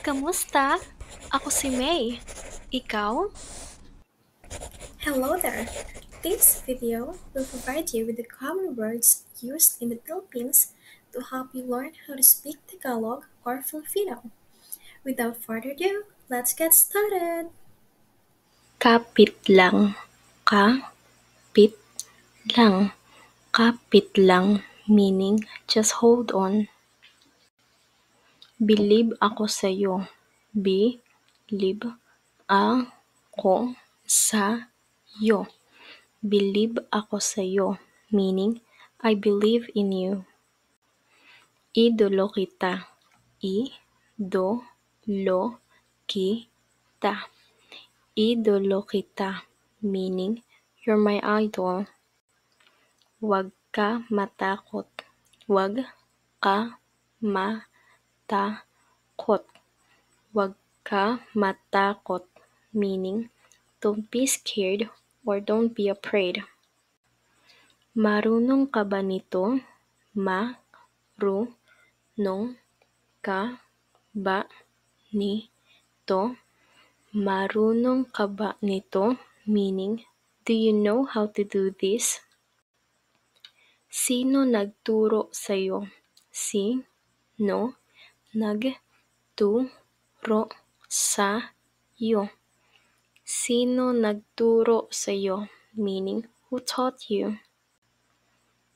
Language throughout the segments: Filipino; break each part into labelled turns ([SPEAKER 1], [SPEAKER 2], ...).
[SPEAKER 1] Kamusta? Ako si May. Ikaw?
[SPEAKER 2] Hello there! This video will provide you with the common words used in the Philippines to help you learn how to speak Tagalog or Filipino. Without further ado, let's get started!
[SPEAKER 1] Kapit lang. Kapit lang. Kapit lang. Meaning, just hold on. Believe ako sa'yo. Believe ako sa'yo. Believe ako sa'yo. Meaning, I believe in you. Idolo kita. Idolo kita. Idolo kita, meaning you're my idol. Huwag ka matakot. Huwag ka matakot. Huwag ka matakot, meaning don't be scared or don't be afraid. Marunong ka ba nito? Marunong ka ba nito? Marunong ka ba nito? Meaning, do you know how to do this? Sino nagturo sa'yo? Sino nagturo sa'yo? Sino nagturo sa'yo? Meaning, who taught you?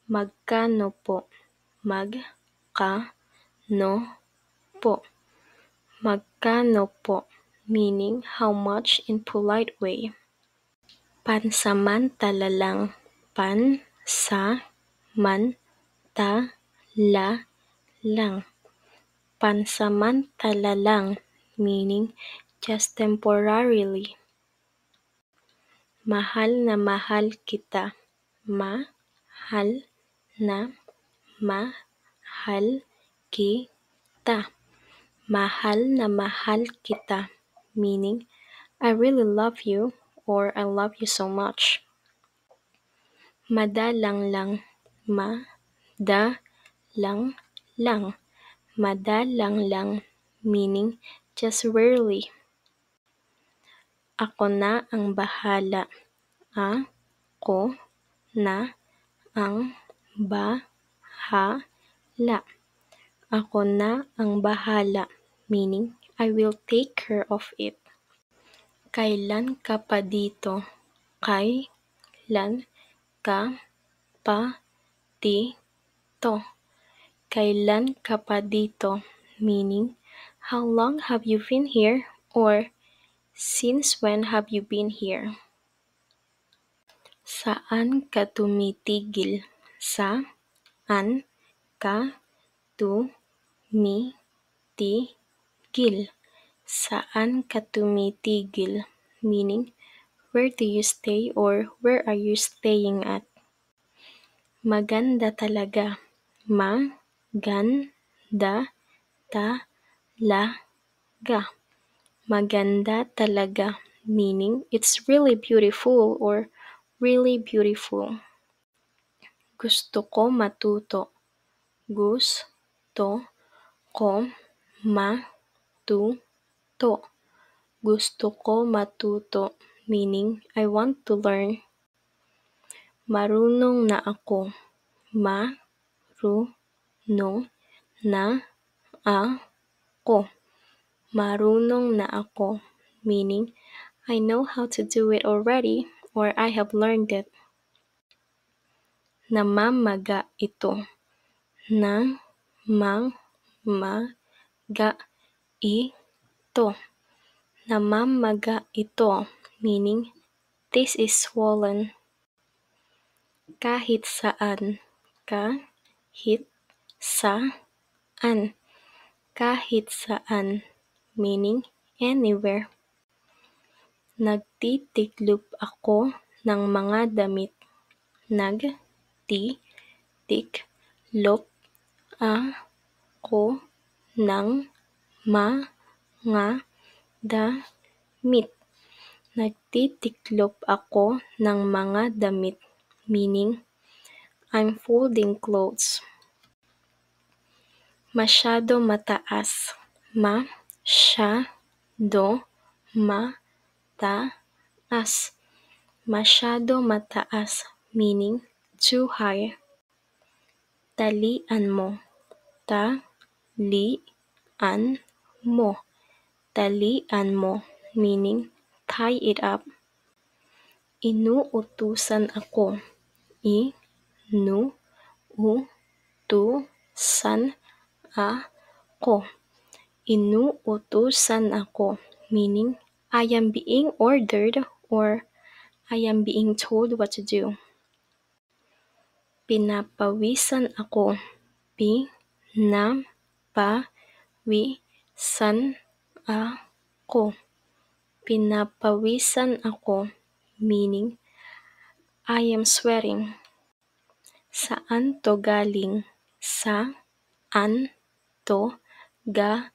[SPEAKER 1] Magkano po? Magkano po? Magkano po? Meaning, how much in polite way. Pansamantala lang. Pansamantala lang. Pansamantala lang, meaning just temporarily. Mahal na mahal kita. Mahal na mahal kita. Mahal na mahal kita, meaning I really love you or I love you so much. Madalang lang. Madalang lang. Madalang lang, meaning just rarely. Ako na ang bahala. Ako na ang bahala. Ako na ang bahala, meaning I will take care of it. Kailan ka pa dito? Kailan ka pa dito? Kailan ka pa dito? Meaning, how long have you been here? Or, since when have you been here? Saan ka tumitigil? Saan ka tumitigil? Saan ka tumitigil? Meaning, where do you stay or where are you staying at? Maganda talaga. Maganda talaga. Maganda talaga, meaning it's really beautiful or really beautiful. Gusto ko matuto. Gusto ko matuto. Gusto ko matuto, meaning I want to learn. Marunong na ako. Marunong na ako. Marunong na ako, meaning I know how to do it already or I have learned it. Namamaga ito. Namamaga ito. Namamaga ito, meaning this is swollen. Kahit saan. Kahit saan. Kahit saan, meaning anywhere. Nagtitiklop ako ng mga damit. Nagtitiklop ako ng mga damit. Nagtitiklop ako ng mga damit, meaning I'm folding clothes. Masyado mataas. Masyado mataas. Masyado mataas, meaning too high. Talian mo. Talian mo. Talian mo, meaning tie it up. Inuutusan ako. Inuutusan ako. Inuutusan ako, meaning I am being ordered or I am being told what to do. Pinapawisan ako. Pinapawisan ako. Pinapawisan ako, meaning I am sweating. Saan to galing? Saan to galing?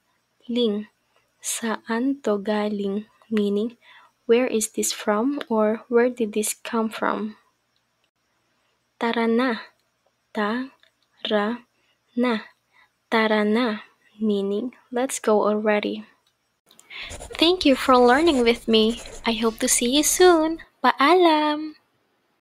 [SPEAKER 1] Saan to galing? Meaning, where is this from or where did this come from? Tara na. Tara na. Tara na, meaning let's go already. Thank you for learning with me. I hope to see you soon. Paalam!